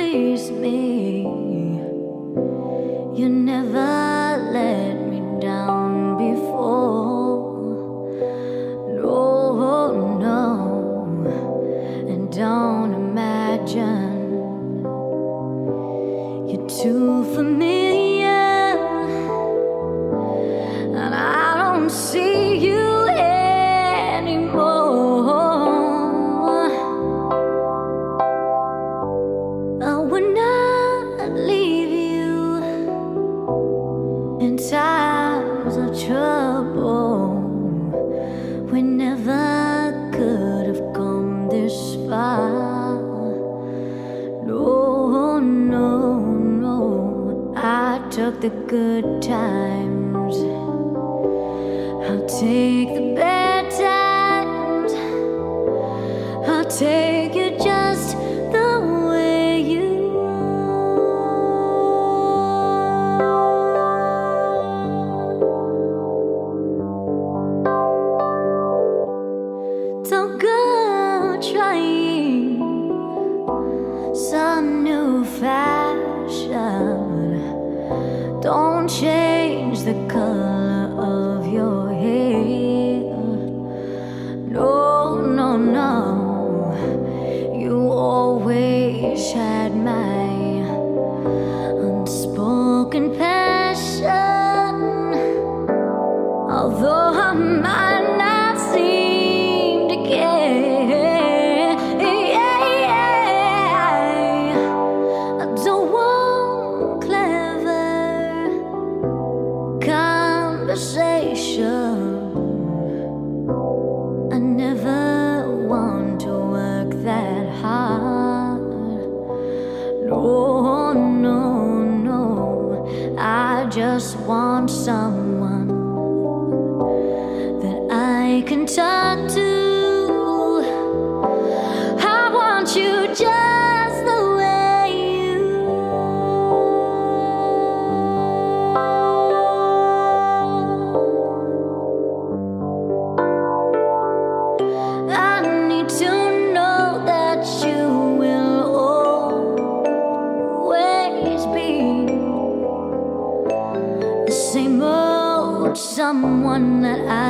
please me. You never let me down before. No, no, and don't imagine you're too familiar, and I don't see you anymore. I would not leave you in times of trouble. We never could have come this far. No, no, no. I took the good times, I'll take the bad times. I'll take you just the way you are. Don't go trying some new fashion. Don't change the color of your hair. No, no, no. You always had my unspoken passion. Although I might not seem to care, I don't want clever conversation. I never want to work that hard. No, no, no. I just want someone that I can talk to. I want you just the way you are. I need to know that you will always be the same old someone that I